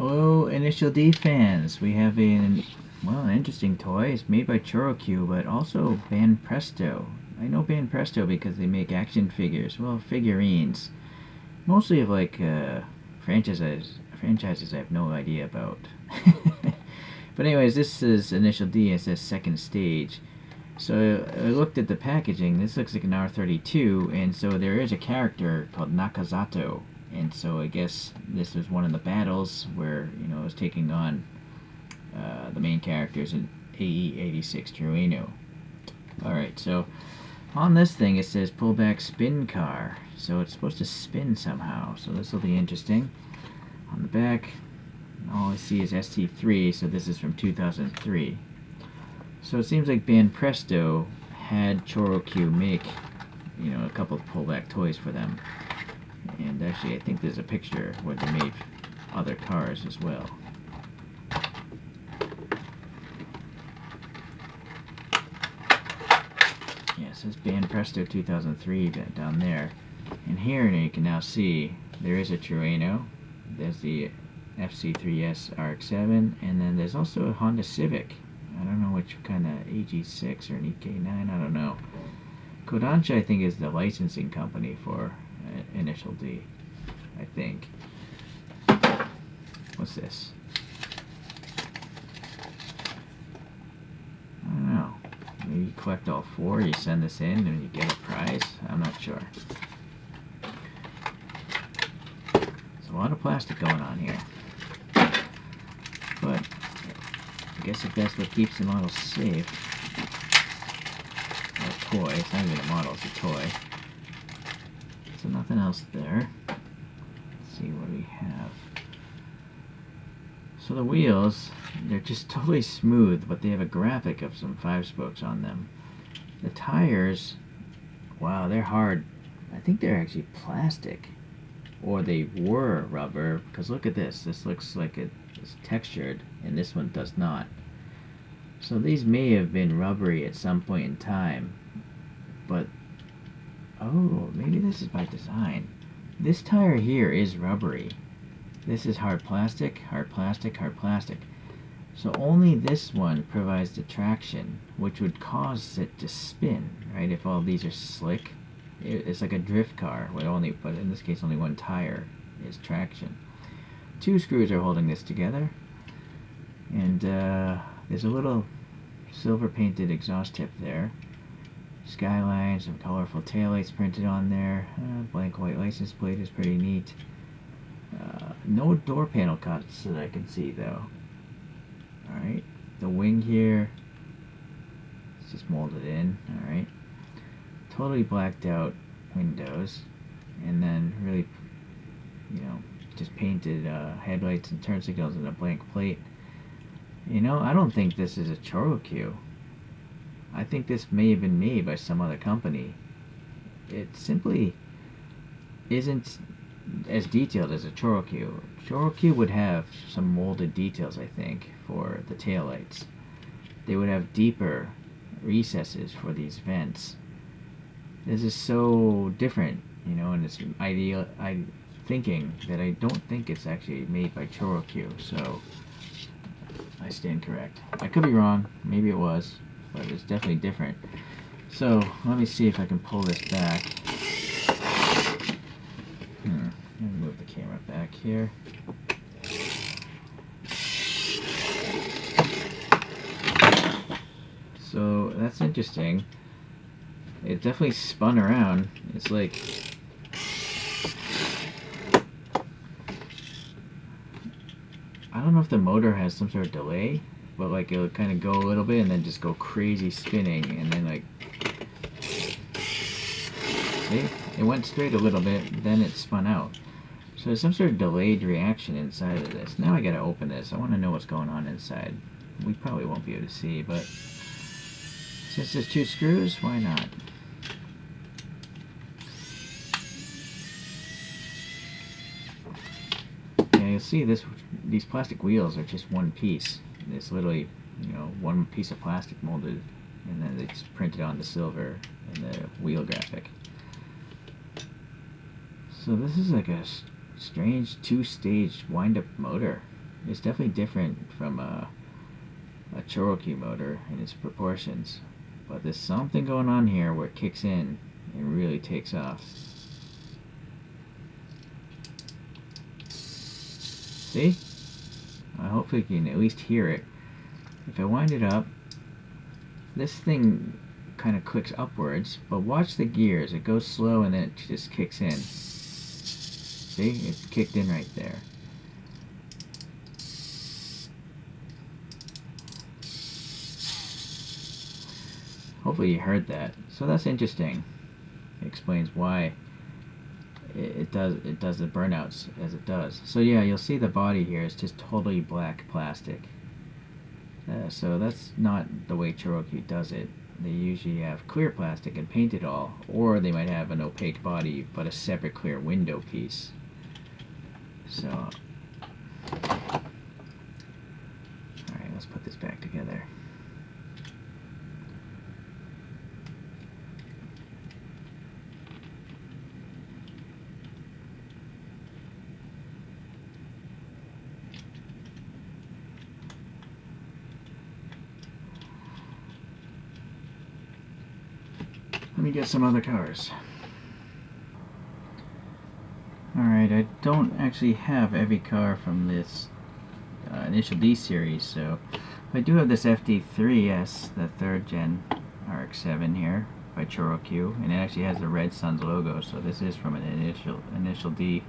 Hello, Initial D fans. We have an interesting toy. It's made by choro-q, but also Banpresto. I know Banpresto because they make action figures, well, figurines, mostly of like franchises I have no idea about. But anyways, this is Initial D. It says second stage. So I looked at the packaging. This looks like an R32, and so there is a character called Nakazato. And so I guess this was one of the battles where, it was taking on the main characters in AE86 Torino. Alright, so on this thing it says pullback spin car. So it's supposed to spin somehow. So this will be interesting. On the back, all I see is ST3, so this is from 2003. So it seems like Banpresto had choro-q make, a couple of pullback toys for them. And actually, I think there's a picture where they made other cars as well. Yeah, it says Banpresto 2003 down there. And here you can now see there is a Torino. There's the FC3S RX-7, and then there's also a Honda Civic. I don't know which kind of AG6 or an EK9, I don't know. Kodansha, I think, is the licensing company for Initial D, I think. What's this? I don't know. Maybe you collect all four, you send this in, and you get a prize? I'm not sure. There's a lot of plastic going on here. But I guess if that's what keeps the model safe. Or a toy. It's not even a model, it's a toy. So nothing else there. Let's see what we have. So the wheels, they're just totally smooth, but they have a graphic of some 5-spokes on them. The tires, wow, they're hard. I think they're actually plastic. Or they were rubber, because look at this. This looks like it's textured, and this one does not. So these may have been rubbery at some point in time, but oh, maybe this is by design. This tire here is rubbery. This is hard plastic, hard plastic, hard plastic. So only this one provides the traction, which would cause it to spin, right? If all these are slick, it's like a drift car, but in this case only one tire is traction. 2 screws are holding this together, and there's a little silver painted exhaust tip there. Skyline, some colorful taillights printed on there. Blank white license plate is pretty neat. No door panel cuts that I can see though. Alright, the wing here, it's just molded in. Alright, totally blacked out windows, and then really, just painted headlights and turn signals and a blank plate. I don't think this is a choro-q. I think this may have been made by some other company. It simply isn't as detailed as a choro-q. Choro-q would have some molded details, I think, for the taillights. They would have deeper recesses for these vents. This is so different, and it's ideal thinking that I don't think it's actually made by choro-q, so I stand correct. I could be wrong, maybe it was, but it's definitely different. So let me see if I can pull this back. Let me move the camera back here. So that's interesting. It definitely spun around. It's like, I don't know if the motor has some sort of delay, but like it'll kind of go a little bit and then just go crazy spinning, and then like, see, it went straight a little bit, then it spun out. So there's some sort of delayed reaction inside of this. Now I gotta open this. I want to know what's going on inside. We probably won't be able to see, but since there's 2 screws, why not? Yeah, you'll see these plastic wheels are just one piece. It's literally, one piece of plastic molded, and then it's printed on the silver and the wheel graphic. So this is like a strange 2-stage wind-up motor. It's definitely different from a choro-q motor in its proportions. But there's something going on here where it kicks in and really takes off. See? Hopefully you can at least hear it. If I wind it up, this thing kind of clicks upwards, but watch the gears. It goes slow and then it just kicks in. See? It kicked in right there. Hopefully you heard that. So that's interesting. It explains why it does the burnouts as it does. So yeah, you'll see the body here is just totally black plastic. So that's not the way choro-q does it. They usually have clear plastic and paint it all, or they might have an opaque body but a separate clear window piece. So, alright, let's put this back together. Let me get some other cars. Alright, I don't actually have every car from this Initial D series, so I do have this FD3S, the 3rd gen RX-7 here by choro-q, and it actually has the Red Suns logo, so this is from an Initial D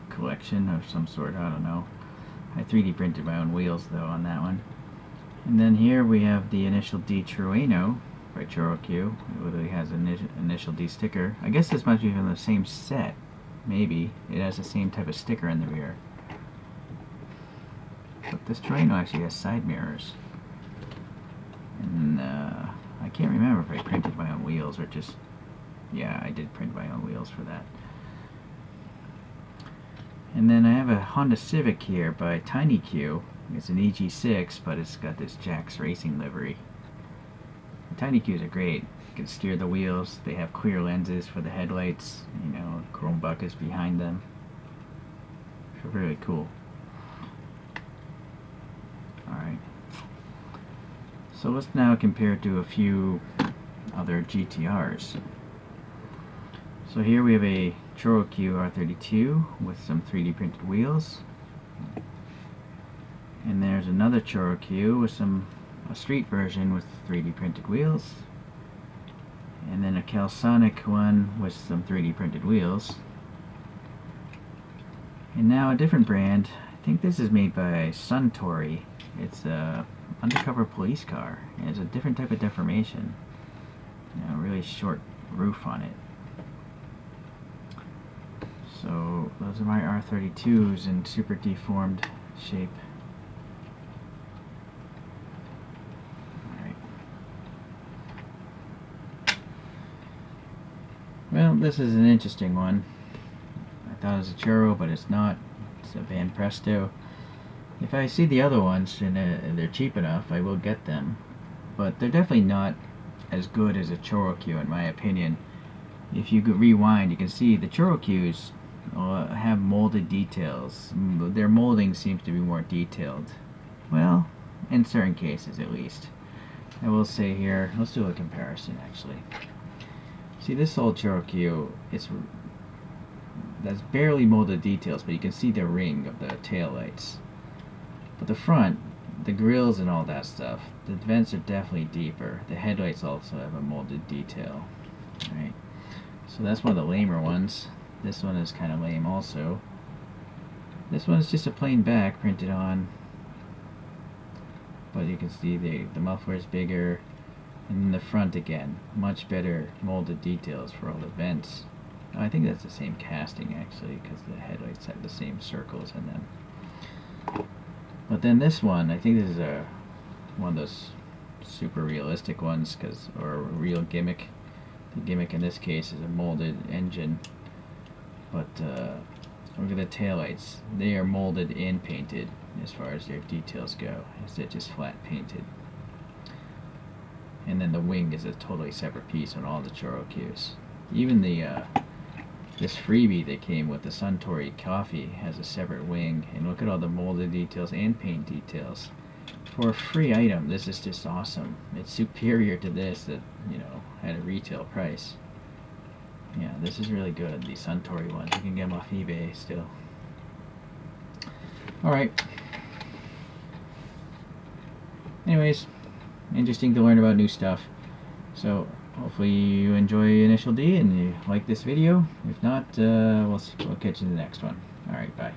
collection of some sort, I don't know. I 3D printed my own wheels though on that one. And then here we have the Initial D Trueno by choro-q. It literally has an Initial D sticker. I guess this must be from the same set. Maybe. It has the same type of sticker in the rear. But this Trueno actually has side mirrors. And I can't remember if I printed my own wheels or just... Yeah, I did print my own wheels for that. And then I have a Honda Civic here by TinyQ. It's an EG6, but it's got this Jax Racing livery. The TinyQs are great. You can steer the wheels. They have clear lenses for the headlights. You know, chrome buckets behind them. So really cool. Alright. So let's now compare it to a few other GTRs. So here we have a choro-q R32 with some 3D printed wheels. And there's another choro-q with a street version with 3D printed wheels. And then a Celsonic one with some 3D printed wheels. And now a different brand. I think this is made by Suntory. It's a undercover police car. And it's a different type of deformation. You know, really short roof on it. So those are my R32s in super deformed shape. Alright. Well, this is an interesting one. I thought it was a churro, but it's not. It's a Banpresto. If I see the other ones and they're cheap enough, I will get them. But they're definitely not as good as a choro-q in my opinion. If you could rewind, you can see the choro-qs have molded details. Their molding seems to be more detailed. Well, in certain cases at least. I will say here, let's do a comparison actually. See this old choro-q, that's barely molded details, but you can see the ring of the tail lights. But the front, the grills and all that stuff, the vents are definitely deeper. The headlights also have a molded detail. Right? So that's one of the lamer ones. This one is kind of lame also. This one is just a plain back printed on. But you can see the muffler is bigger. And then the front again, much better molded details for all the vents. I think that's the same casting actually, because the headlights have the same circles in them. But then this one, I think this is one of those super realistic ones, or a real gimmick. The gimmick in this case is a molded engine. But look at the taillights. They are molded and painted as far as their details go. Instead just flat painted. And then the wing is a totally separate piece on all the choro-qs. Even the This freebie that came with the Suntory coffee has a separate wing, and look at all the molded details and paint details. For a free item, this is just awesome. It's superior to this that, you know, at a retail price. Yeah, this is really good, the Suntory ones. You can get them off eBay still. Alright. Anyways, interesting to learn about new stuff. So, hopefully you enjoy Initial D and you like this video. If not, we'll catch you in the next one. Alright, bye.